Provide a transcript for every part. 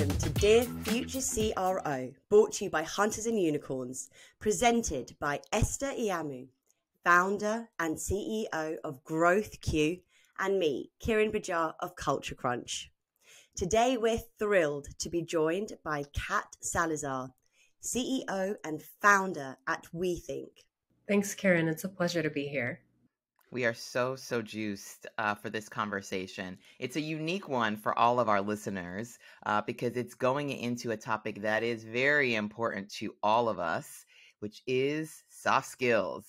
Welcome to Dear Future CRO, brought to you by Hunters and Unicorns, presented by Esther Iyamu, founder and CEO of GrowthQ, and me, Kiran Bajar of Culture Crunch. Today we're thrilled to be joined by Kat Salazar, CEO and founder at WeThink. Thanks, Karen. It's a pleasure to be here. We are so juiced for this conversation. It's a unique one for all of our listeners because it's going into a topic that is very important to all of us, which is soft skills.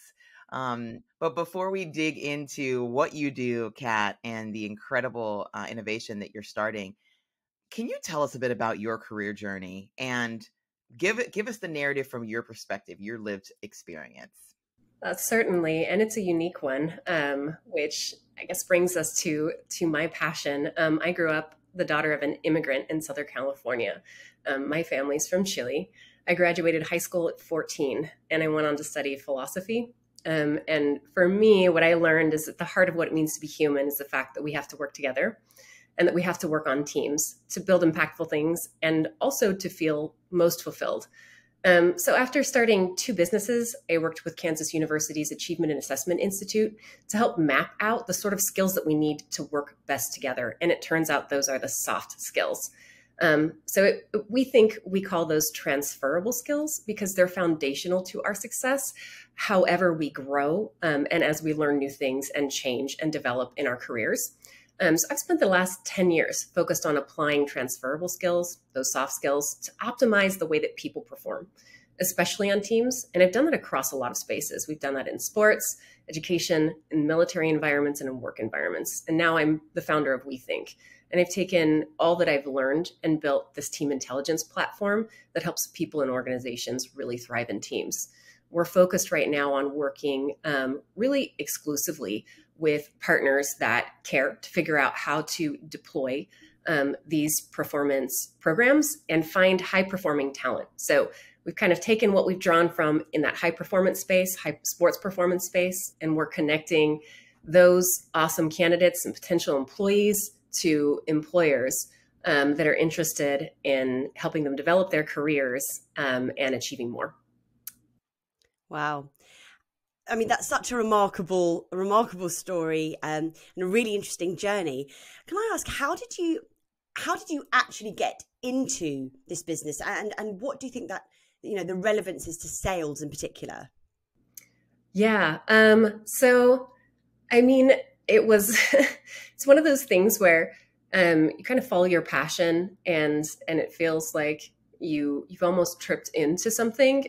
But before we dig into what you do, Kat, and the incredible innovation that you're starting, can you tell us a bit about your career journey and give us the narrative from your perspective, your lived experience? Certainly, and it's a unique one, which I guess brings us to my passion. I grew up the daughter of an immigrant in Southern California. My family's from Chile. I graduated high school at 14, and I went on to study philosophy. And for me, what I learned is that the heart of what it means to be human is the fact that we have to work together and that we have to work on teams to build impactful things and also to feel most fulfilled. So after starting 2 businesses, I worked with Kansas University's Achievement and Assessment Institute to help map out the sort of skills that we need to work best together. And it turns out those are the soft skills. We think we call those transferrable skills because they're foundational to our success, however we grow and as we learn new things and change and develop in our careers. So I've spent the last 10 years focused on applying transferable skills, those soft skills, to optimize the way that people perform, especially on teams. And I've done that across a lot of spaces. We've done that in sports, education, in military environments, and in work environments. And now I'm the founder of WeThink. And I've taken all that I've learned and built this team intelligence platform that helps people and organizations really thrive in teams. We're focused right now on working really exclusively with partners that care to figure out how to deploy these performance programs and find high-performing talent. So we've kind of taken what we've drawn from in that high-performance space, high sports performance space, and we're connecting those awesome candidates and potential employees to employers that are interested in helping them develop their careers and achieving more. Wow. I mean, that's such a remarkable story and a really interesting journey. Can I ask, how did you actually get into this business, and what do you think that, the relevance is to sales in particular? Yeah. So, I mean, it was, it's one of those things where you kind of follow your passion and it feels like you've almost tripped into something.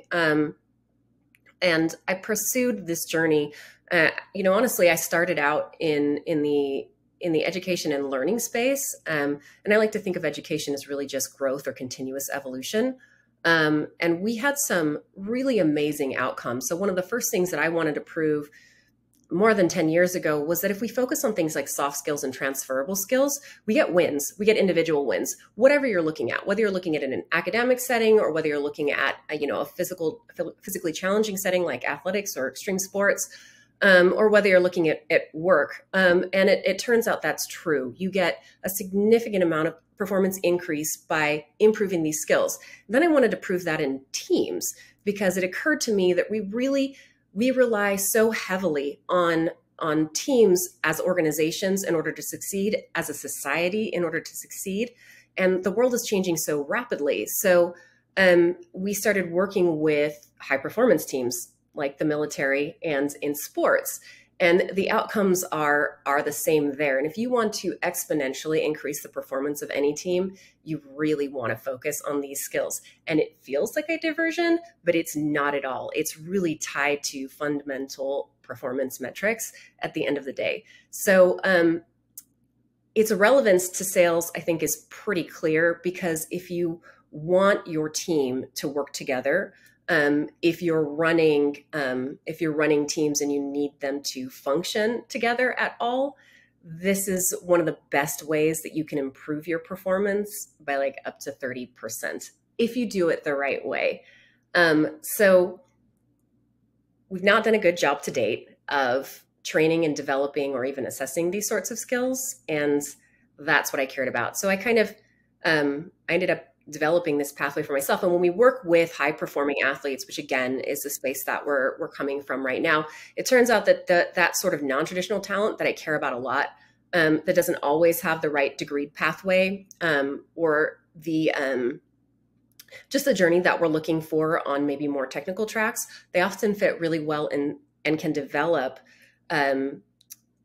And I pursued this journey. Honestly, I started out in the education and learning space, and I like to think of education as really just growth or continuous evolution. And we had some really amazing outcomes. So one of the first things that I wanted to prove more than 10 years ago was that if we focus on things like soft skills and transferable skills, we get wins, we get individual wins, whatever you're looking at, whether you're looking at an academic setting or whether you're looking at, a physically challenging setting like athletics or extreme sports, or whether you're looking at work. And it turns out that's true. You get a significant amount of performance increase by improving these skills. Then I wanted to prove that in teams because it occurred to me that we rely so heavily on teams as organizations in order to succeed, as a society in order to succeed. And the world is changing so rapidly. So we started working with high performance teams like the military and in sports. And the outcomes are the same there. And if you want to exponentially increase the performance of any team, you really want to focus on these skills. And it feels like a diversion, but it's not at all. It's really tied to fundamental performance metrics at the end of the day. So its relevance to sales, I think, is pretty clear because if you want your team to work together, if you're running teams and you need them to function together at all, this is one of the best ways that you can improve your performance by like up to 30% if you do it the right way. So we've not done a good job to date of training and developing or even assessing these sorts of skills. And that's what I cared about. So I kind of, I ended up developing this pathway for myself. And when we work with high performing athletes, which again is the space that we're coming from right now, it turns out that that sort of non-traditional talent that I care about a lot, that doesn't always have the right degree pathway, or the just the journey that we're looking for on maybe more technical tracks, they often fit really well in and can develop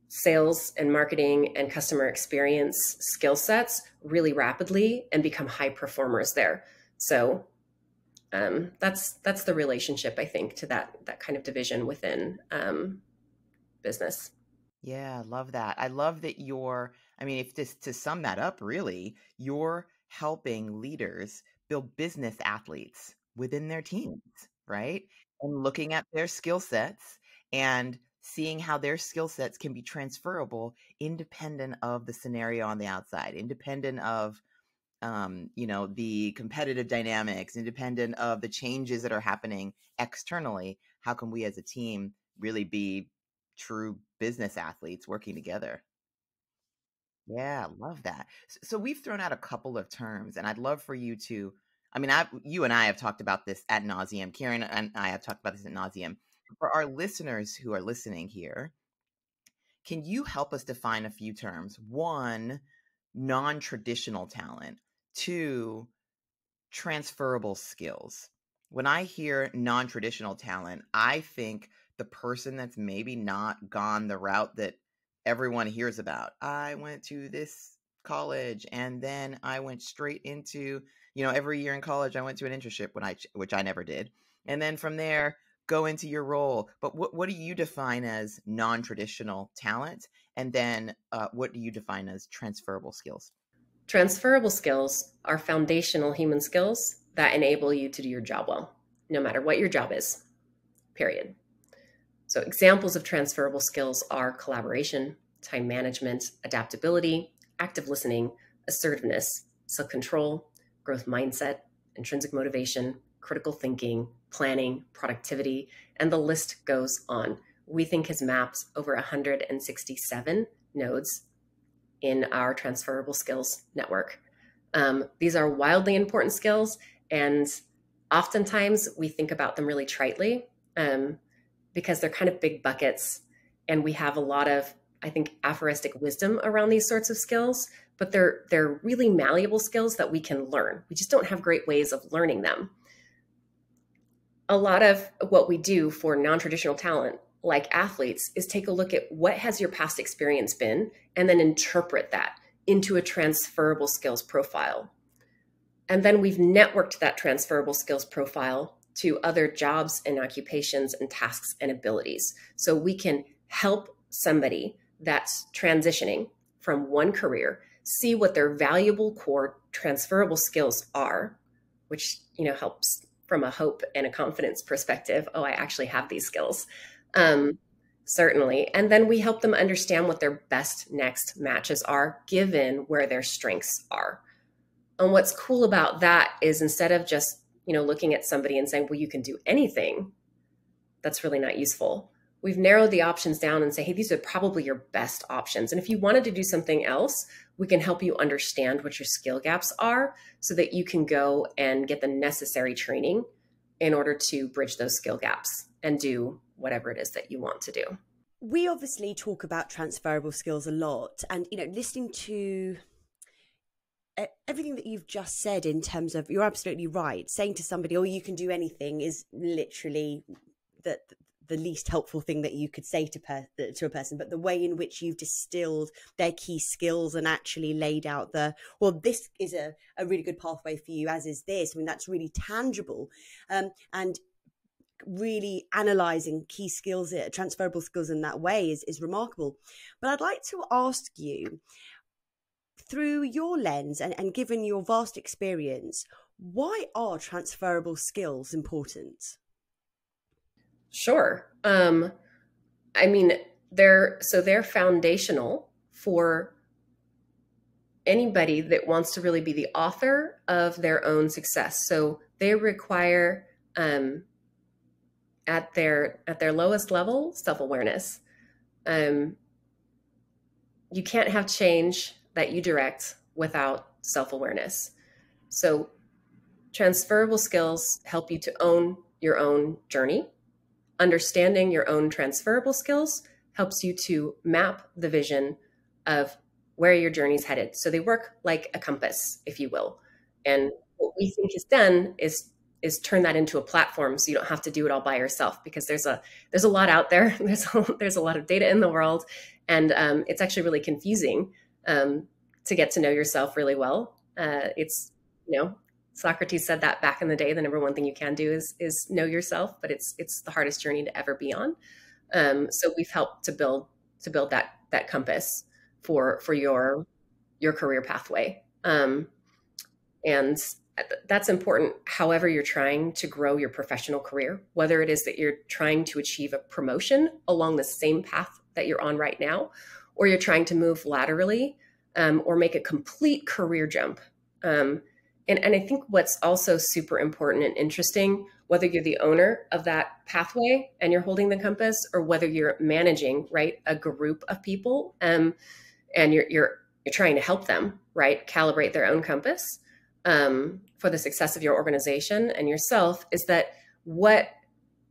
sales and marketing and customer experience skill sets really rapidly and become high performers there. So that's the relationship, I think, to that kind of division within business. Yeah, love that. I love that if this, to sum that up, really, you're helping leaders build business athletes within their teams, right? And looking at their skill sets and seeing how their skill sets can be transferable independent of the scenario on the outside, independent of the competitive dynamics, independent of the changes that are happening externally. How can we as a team really be true business athletes working together? Yeah, love that. So we've thrown out a couple of terms, and I'd love for you to, you and I have talked about this ad nauseum. Karen and I have talked about this ad nauseum. For our listeners who are listening here, can you help us define a few terms? One, non-traditional talent. Two, transferable skills. When I hear non-traditional talent, I think the person that's maybe not gone the route that everyone hears about. I went to this college and then I went straight into, every year in college I went to an internship which I never did. And then from there, go into your role. But what do you define as non-traditional talent? And then what do you define as transferable skills? Transferable skills are foundational human skills that enable you to do your job well, no matter what your job is, period. So examples of transferable skills are collaboration, time management, adaptability, active listening, assertiveness, self-control, growth mindset, intrinsic motivation, critical thinking, planning, productivity, and the list goes on. We think has mapped over 167 nodes in our transferable skills network. These are wildly important skills, and oftentimes we think about them really tritely because they're kind of big buckets, and we have a lot of, I think, aphoristic wisdom around these sorts of skills, but they're really malleable skills that we can learn. We just don't have great ways of learning them. A lot of what we do for non-traditional talent, like athletes, is take a look at what has your past experience been and then interpret that into a transferable skills profile. And then we've networked that transferable skills profile to other jobs and occupations and tasks and abilities. So we can help somebody that's transitioning from one career see what their valuable core transferable skills are, which helps from a hope and a confidence perspective. Oh, I actually have these skills. Certainly. And then we help them understand what their best next matches are given where their strengths are. And what's cool about that is instead of just, looking at somebody and saying, well, you can do anything, that's really not useful. We've narrowed the options down and say, hey, these are probably your best options. And if you wanted to do something else, we can help you understand what your skill gaps are so that you can go and get the necessary training in order to bridge those skill gaps and do whatever it is that you want to do. We obviously talk about transferable skills a lot, and listening to everything that you've just said in terms of, you're absolutely right, saying to somebody, oh, you can do anything, is literally the least helpful thing that you could say to a person. But the way in which you've distilled their key skills and actually laid out this is a really good pathway for you, as is this, that's really tangible, and really analyzing key skills, transferable skills in that way is remarkable. But I'd like to ask you, through your lens and given your vast experience, why are transferable skills important? Sure. They're foundational for anybody that wants to really be the author of their own success. So they require, at their lowest level, self-awareness. You can't have change that you direct without self-awareness. So transferable skills help you to own your own journey. Understanding your own transferable skills helps you to map the vision of where your journey's headed. So they work like a compass, if you will. And what we think is done is turn that into a platform so you don't have to do it all by yourself, because there's a lot out there. There's a lot of data in the world, and it's actually really confusing to get to know yourself really well. It's, Socrates said that back in the day. The number one thing you can do is know yourself, but it's the hardest journey to ever be on. So we've helped to build that compass for your career pathway. And that's important. However, you're trying to grow your professional career, whether it is that you're trying to achieve a promotion along the same path that you're on right now, or you're trying to move laterally, or make a complete career jump. And I think what's also super important and interesting, whether you're the owner of that pathway and you're holding the compass, or whether you're managing, right, a group of people, and you're trying to help them, right, calibrate their own compass for the success of your organization and yourself, is that what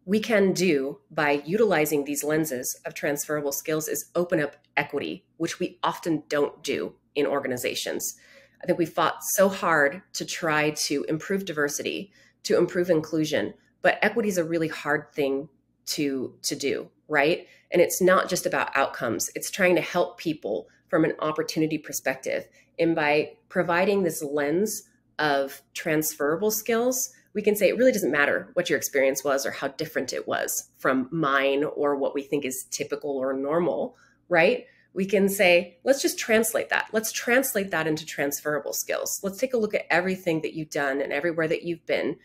we can do by utilizing these lenses of transferable skills is open up equity, which we often don't do in organizations. I think we fought so hard to try to improve diversity, to improve inclusion, but equity is a really hard thing to do, right? And it's not just about outcomes. It's trying to help people from an opportunity perspective. And by providing this lens of transferable skills, we can say it really doesn't matter what your experience was or how different it was from mine or what we think is typical or normal, right? We can say, let's just translate that. Let's translate that into transferable skills. Let's take a look at everything that you've done and everywhere that you've been.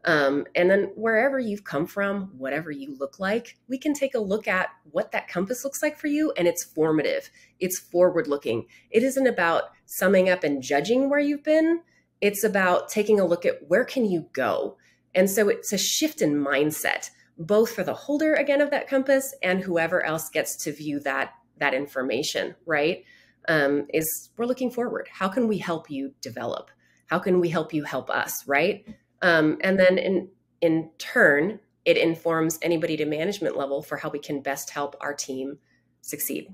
And then wherever you've come from, whatever you look like, we can take a look at what that compass looks like for you. And it's formative. It's forward looking. It isn't about summing up and judging where you've been. It's about taking a look at where can you go. And so it's a shift in mindset, both for the holder, again, of that compass and whoever else gets to view that information, right? Is we're looking forward. How can we help you develop? How can we help you help us, right? And then in turn, it informs anybody to management level for how we can best help our team succeed.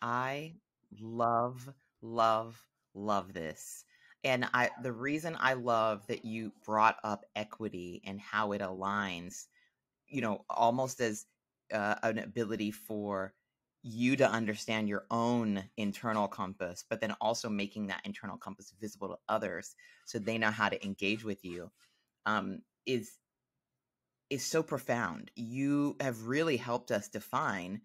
I love this. And the reason I love that you brought up equity and how it aligns, almost as an ability for you to understand your own internal compass, but then also making that internal compass visible to others so they know how to engage with you, is so profound. You have really helped us define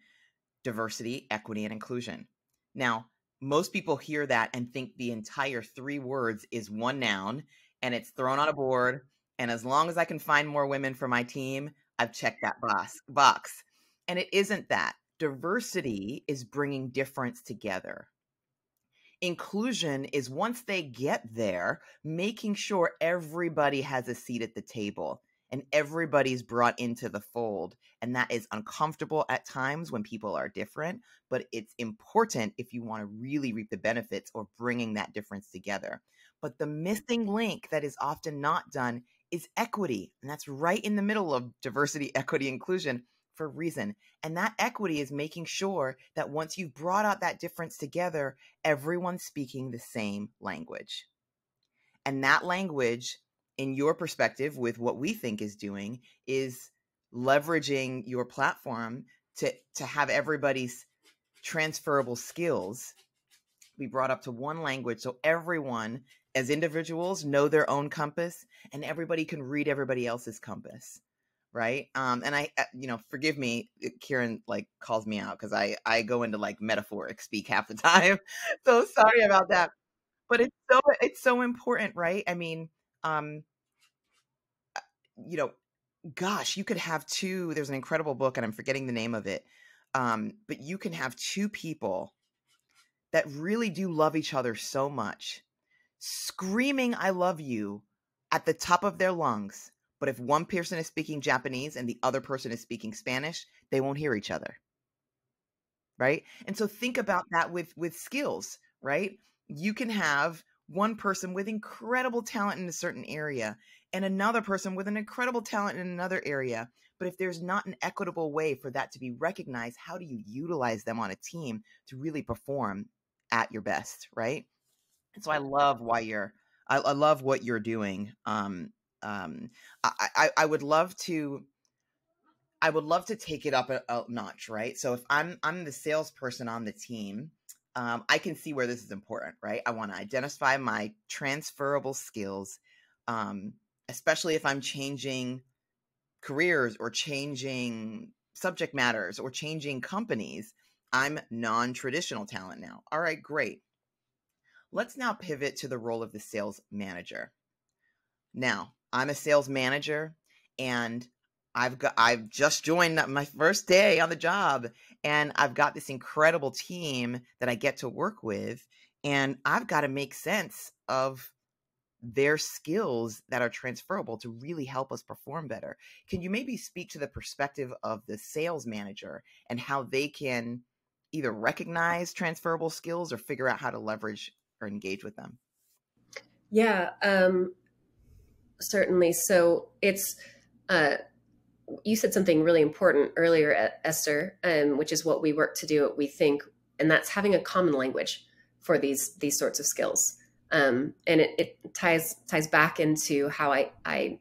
diversity, equity, and inclusion. Now, most people hear that and think the entire 3 words is one noun and it's thrown on a board. And as long as I can find more women for my team, I've checked that box. And it isn't that. Diversity is bringing difference together. Inclusion is once they get there, making sure everybody has a seat at the table and everybody's brought into the fold. And that is uncomfortable at times when people are different, but it's important if you want to really reap the benefits of bringing that difference together. But the missing link that is often not done is equity. And that's right in the middle of diversity, equity, inclusion for a reason. And that equity is making sure that once you've brought out that difference together, everyone's speaking the same language. And that language, in your perspective, with what we think is doing, is leveraging your platform to have everybody's transferable skills be brought up to one language so everyone as individuals know their own compass and everybody can read everybody else's compass. Right. And I, forgive me, Kieran calls me out because I go into metaphoric speak half the time. So sorry about that. But it's so important, right? I mean, gosh, you could have two, there's an incredible book and I'm forgetting the name of it. But you can have 2 people that really do love each other so much, screaming, I love you at the top of their lungs. But if one person is speaking Japanese and the other person is speaking Spanish, they won't hear each other. Right. And so think about that with skills, right? You can have one person with incredible talent in a certain area and another person with an incredible talent in another area. But if there's not an equitable way for that to be recognized, how do you utilize them on a team to really perform at your best, right? And so I love I love what you're doing. I would love to take it up a notch, right? So if I'm the salesperson on the team, I can see where this is important, right? I want to identify my transferable skills, especially if I'm changing careers or changing subject matters or changing companies. I'm non-traditional talent now. All right, great. Let's now pivot to the role of the sales manager. Now, I'm a sales manager and I've just joined my first day on the job, and I've got this incredible team that I get to work with, and I've got to make sense of their skills that are transferable to really help us perform better. Can you maybe speak to the perspective of the sales manager and how they can either recognize transferable skills or figure out how to leverage or engage with them? Yeah, certainly. So it's, you said something really important earlier, Esther, which is what we work to do at We Think, and that's having a common language for these sorts of skills. And it ties back into how I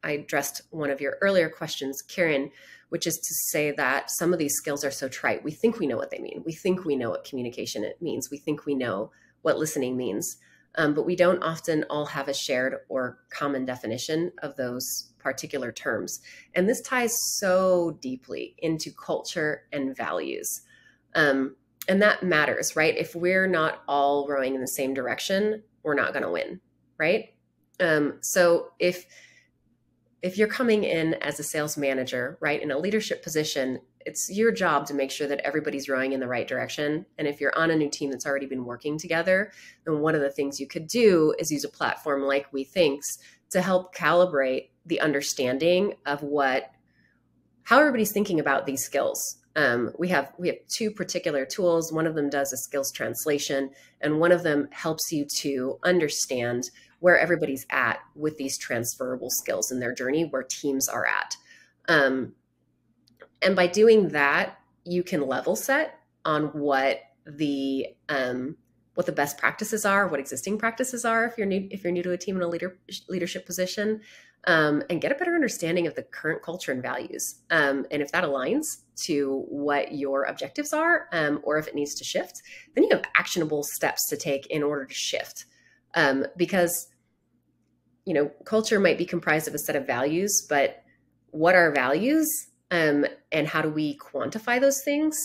addressed one of your earlier questions, Karen, which is to say that some of these skills are so trite. We think we know what they mean. We think we know what communication it means. We think we know what listening means. But we don't often all have a shared or common definition of those particular terms. And this ties so deeply into culture and values. And that matters, right? If we're not all rowing in the same direction, we're not going to win, right? So if you're coming in as a sales manager, right, in a leadership position, it's your job to make sure that everybody's rowing in the right direction. And if you're on a new team that's already been working together, then one of the things you could do is use a platform like We Thinks to help calibrate the understanding of how everybody's thinking about these skills. We have two particular tools. One of them does a skills translation, and one of them helps you to understand where everybody's at with these transferable skills in their journey, where teams are at. And by doing that, you can level set on what the best practices are, what existing practices are if you're new to a team in a leadership position, and get a better understanding of the current culture and values. And if that aligns to what your objectives are, or if it needs to shift, then you have actionable steps to take in order to shift. Because, culture might be comprised of a set of values, but what are values, and how do we quantify those things?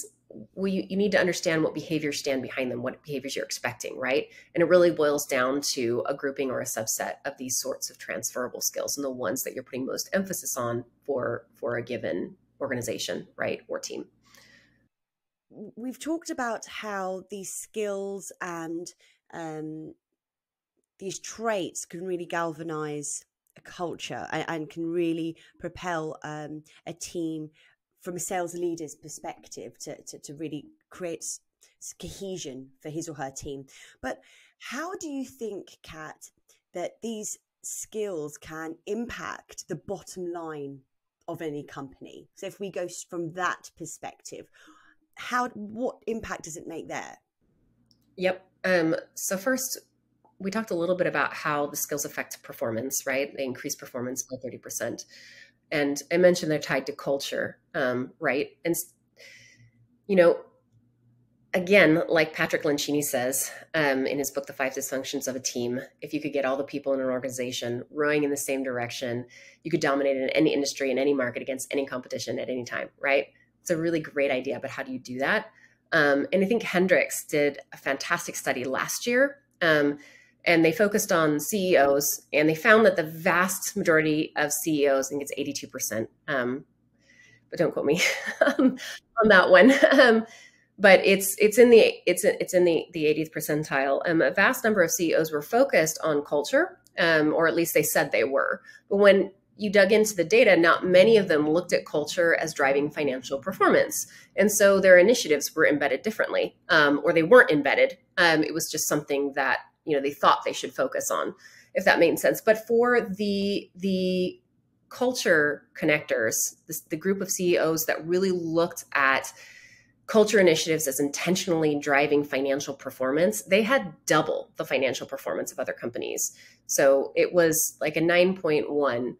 You need to understand what behaviors stand behind them, what behaviors you're expecting, right? And it really boils down to a grouping or a subset of these sorts of transferable skills and the ones that you're putting most emphasis on for a given organization, right, or team. We've talked about how these skills and these traits can really galvanize a culture and can really propel a team from a sales leader's perspective to really create cohesion for his or her team. But how do you think, Kat, that these skills can impact the bottom line of any company? So if we go from that perspective, what impact does it make there? Yep. So first, we talked a little bit about how the skills affect performance, right? They increase performance by 30%. And I mentioned they're tied to culture, right? And, again, like Patrick Lencioni says in his book, The 5 Dysfunctions of a Team, if you could get all the people in an organization rowing in the same direction, you could dominate in any industry, in any market, against any competition at any time, right? It's a really great idea, but how do you do that? And I think Hendricks did a fantastic study last year, and they focused on CEOs, and they found that the vast majority of CEOs, I think it's 82%, but don't quote me on that one. But it's in the 80th percentile. A vast number of CEOs were focused on culture, or at least they said they were. But when you dug into the data, not many of them looked at culture as driving financial performance. And so their initiatives were embedded differently, or they weren't embedded. It was just something that they thought they should focus on, if that made sense. But for the culture connectors, the group of CEOs that really looked at culture initiatives as intentionally driving financial performance, they had double the financial performance of other companies. So it was like a 9.1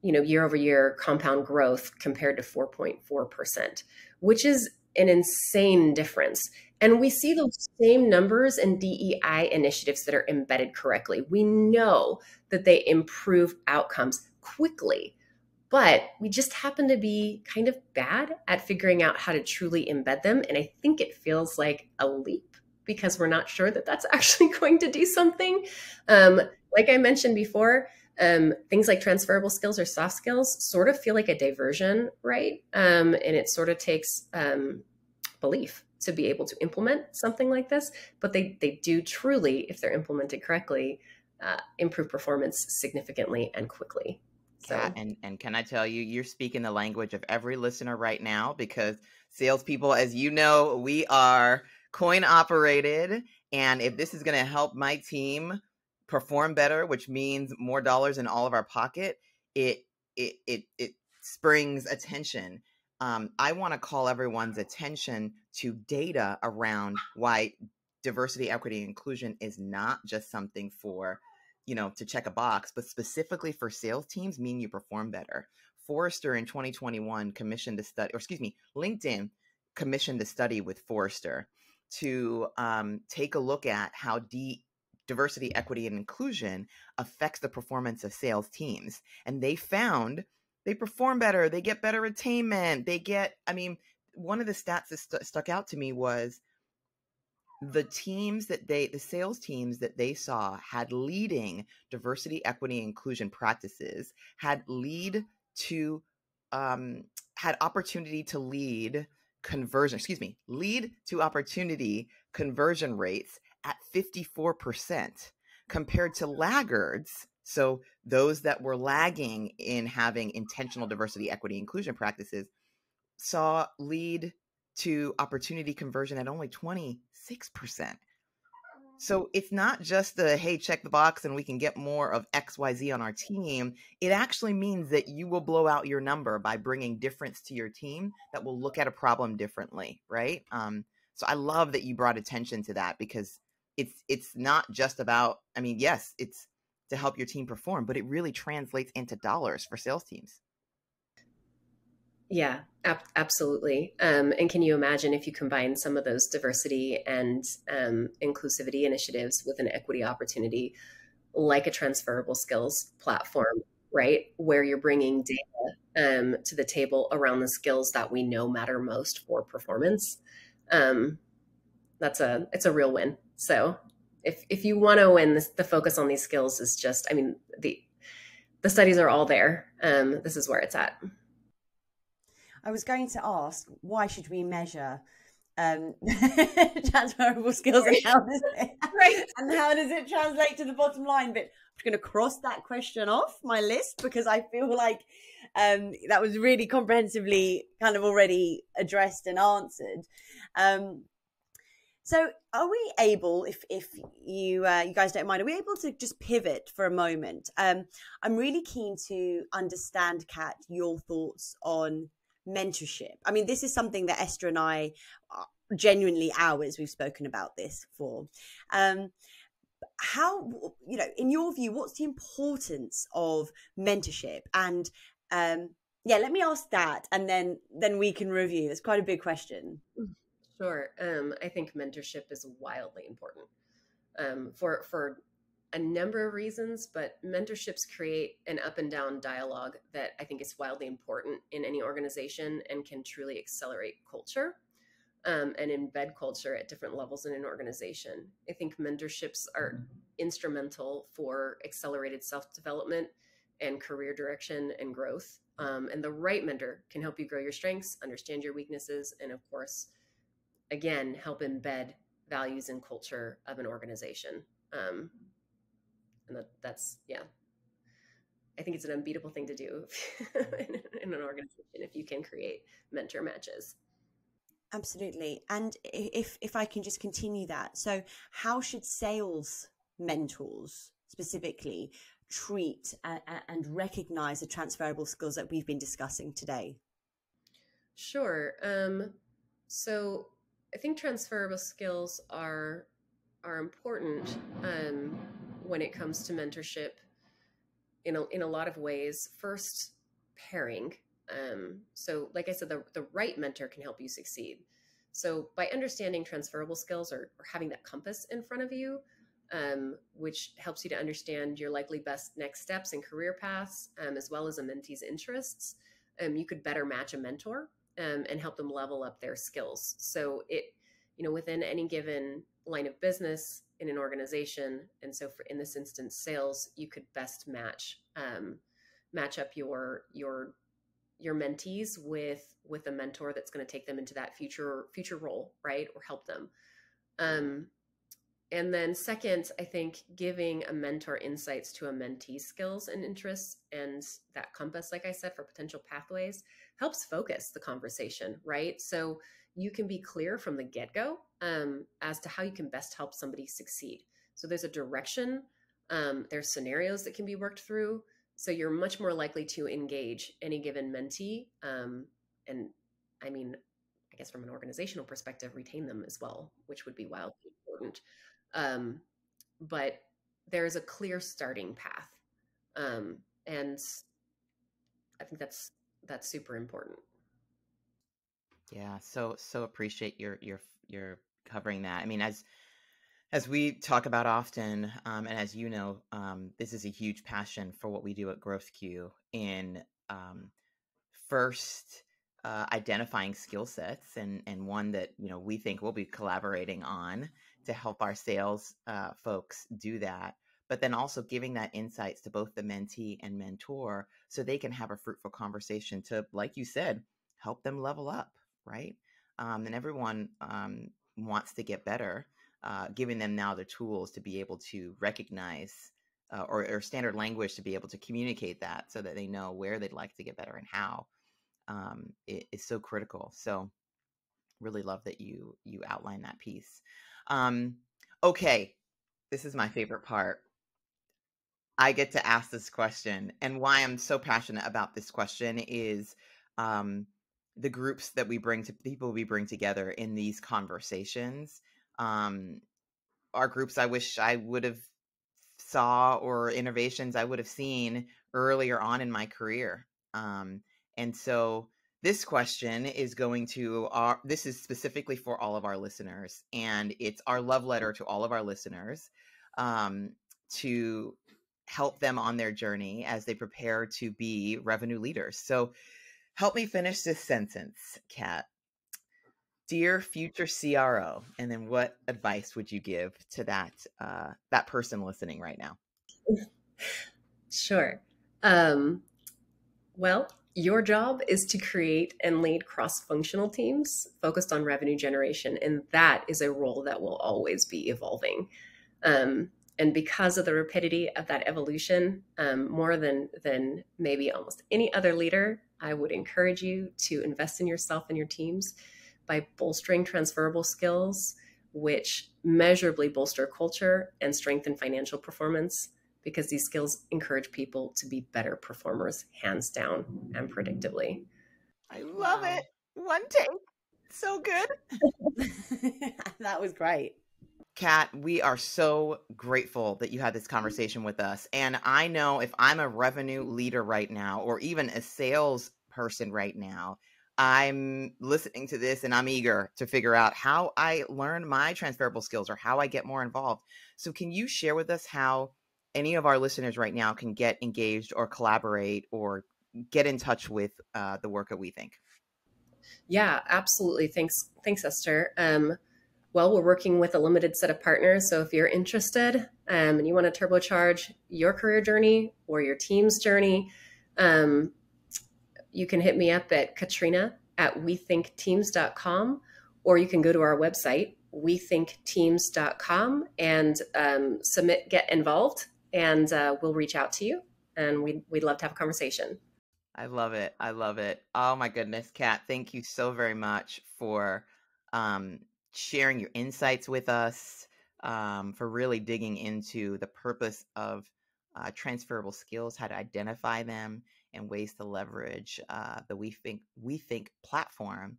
year over year compound growth compared to 4.4%, which is an insane difference. And we see those same numbers in DEI initiatives that are embedded correctly. We know that they improve outcomes quickly, but we just happen to be kind of bad at figuring out how to truly embed them. And I think it feels like a leap because we're not sure that that's actually going to do something. Like I mentioned before, things like transferable skills or soft skills sort of feel like a diversion, right? And it sort of takes belief to be able to implement something like this, but they do truly, if they're implemented correctly, improve performance significantly and quickly. Kat, and can I tell you, you're speaking the language of every listener right now, because salespeople, as you know, we are coin operated. And if this is going to help my team perform better, which means more dollars in all of our pocket, it springs attention. I want to call everyone's attention to data around why diversity, equity, and inclusion is not just something for to check a box, but specifically for sales teams, mean you perform better. Forrester in 2021 commissioned a study, LinkedIn commissioned a study with Forrester to take a look at how diversity, equity, and inclusion affects the performance of sales teams. And they found they perform better, they get better attainment, one of the stats that stuck out to me was the sales teams that they saw had leading diversity, equity, and inclusion practices had opportunity to lead to opportunity conversion rates at 54% compared to laggards. So those that were lagging in having intentional diversity, equity, inclusion practices saw lead to opportunity conversion at only 26%. So it's not just hey, check the box and we can get more of XYZ on our team. It actually means that you will blow out your number by bringing difference to your team that will look at a problem differently, right? So I love that you brought attention to that, because it's not just about, yes, it's to help your team perform, but it really translates into dollars for sales teams. Yeah, absolutely. And can you imagine if you combine some of those diversity and inclusivity initiatives with an equity opportunity, like a transferable skills platform, right? Where you're bringing data to the table around the skills that we know matter most for performance. It's a real win. So if you want to win, the focus on these skills is just, the studies are all there. This is where it's at. I was going to ask, why should we measure transferable skills, and how does it translate to the bottom line? But I'm going to cross that question off my list, because I feel like that was really comprehensively kind of already addressed and answered. So are we able, if you guys don't mind, are we able to just pivot for a moment? I'm really keen to understand, Kat, your thoughts on mentorship. This is something that Esther and I genuinely we've spoken about this for. How, in your view, what's the importance of mentorship? And let me ask that, and then we can review. It's quite a big question. Sure. I think mentorship is wildly important for a number of reasons, but mentorships create an up and down dialogue that I think is wildly important in any organization and can truly accelerate culture and embed culture at different levels in an organization. I think mentorships are instrumental for accelerated self-development and career direction and growth. And the right mentor can help you grow your strengths, understand your weaknesses, and of course, again, help embed values and culture of an organization. And that's, I think it's an unbeatable thing to do in an organization if you can create mentor matches. Absolutely. And if I can just continue that. So how should sales mentors specifically treat and recognize the transferable skills that we've been discussing today? Sure. So I think transferable skills are important when it comes to mentorship in a lot of ways. First, pairing. So, like I said, the right mentor can help you succeed. So, by understanding transferable skills or having that compass in front of you, which helps you to understand your likely best next steps and career paths, as well as a mentee's interests, you could better match a mentor and help them level up their skills. So, within any given line of business in an organization, and so in this instance, sales, you could best match up your mentees with a mentor that's going to take them into that future role, right, or help them. And then second, I think giving a mentor insights to a mentee's skills and interests and that compass, like I said, for potential pathways helps focus the conversation, right? So you can be clear from the get-go as to how you can best help somebody succeed. So there's a direction, there's scenarios that can be worked through. So you're much more likely to engage any given mentee. And I mean, I guess from an organizational perspective, retain them as well, which would be wildly important. But there's a clear starting path. And I think that's super important. Yeah, so appreciate your covering that. I mean, as we talk about often, and as you know, this is a huge passion for what we do at GrowthQ in first identifying skill sets and one that we think we'll be collaborating on to help our sales folks do that, but then also giving that insights to both the mentee and mentor so they can have a fruitful conversation to, like you said, help them level up, right? And everyone wants to get better, giving them now the tools to be able to recognize or standard language to be able to communicate that so that they know where they'd like to get better and how. It is so critical. So really love that you outline that piece. Okay, this is my favorite part. I get to ask this question, and why I'm so passionate about this question is the groups that we bring together in these conversations are groups I wish I would have saw, or innovations I would have seen earlier on in my career. And so this question is this is specifically for all of our listeners, and it's our love letter to all of our listeners to help them on their journey as they prepare to be revenue leaders. So help me finish this sentence, Kat. Dear Future CRO, and then what advice would you give to that person listening right now? Sure. Well, your job is to create and lead cross-functional teams focused on revenue generation, and that is a role that will always be evolving. And because of the rapidity of that evolution, more than maybe almost any other leader, I would encourage you to invest in yourself and your teams by bolstering transferable skills, which measurably bolster culture and strengthen financial performance, because these skills encourage people to be better performers, hands down and predictably. I love it. One take. So good. That was great. Kat, we are so grateful that you had this conversation with us. And I know if I'm a revenue leader right now, or even a sales person right now, I'm listening to this and I'm eager to figure out how I learn my transferable skills or how I get more involved. So can you share with us how any of our listeners right now can get engaged or collaborate or get in touch with the work that we think? Yeah, absolutely. Thanks, Esther. Well, we're working with a limited set of partners. So if you're interested and you want to turbocharge your career journey or your team's journey, you can hit me up at katrina@wethinkteams.com, or you can go to our website, wethinkteams.com, and get involved, and we'll reach out to you, and we'd love to have a conversation. I love it. I love it. Oh my goodness, Kat, thank you so very much for sharing your insights with us, for really digging into the purpose of transferable skills, how to identify them, and ways to leverage the We Think platform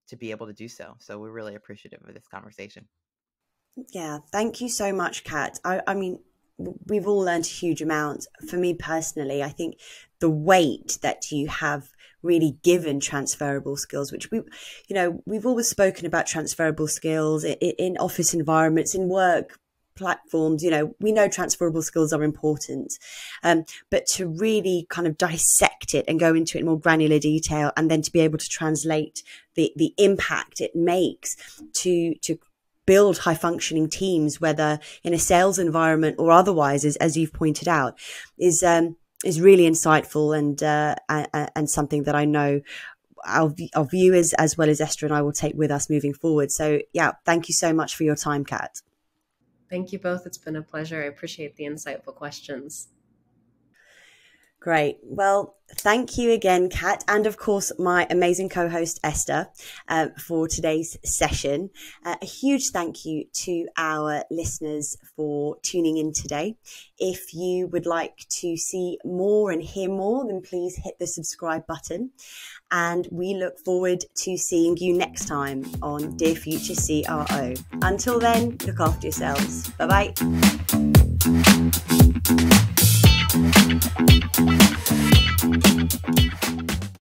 to be able to do so. So we're really appreciative of this conversation. Yeah, thank you so much, Kat. I mean, we've all learned a huge amount. For me personally, I think the weight that you have really given transferable skills, which we've always spoken about transferable skills in office environments, in work platforms. We know transferable skills are important, but to really kind of dissect it and go into it in more granular detail, and then to be able to translate the impact it makes to build high functioning teams, whether in a sales environment or otherwise, as you've pointed out, is really insightful and something that I know our viewers, as well as Esther and I, will take with us moving forward. So yeah, thank you so much for your time, Kat. Thank you both. It's been a pleasure. I appreciate the insightful questions. Great. Well, thank you again, Kat, and of course, my amazing co-host, Esther, for today's session. A huge thank you to our listeners for tuning in today. If you would like to see more and hear more, then please hit the subscribe button. And we look forward to seeing you next time on Dear Future CRO. Until then, look after yourselves. Bye-bye.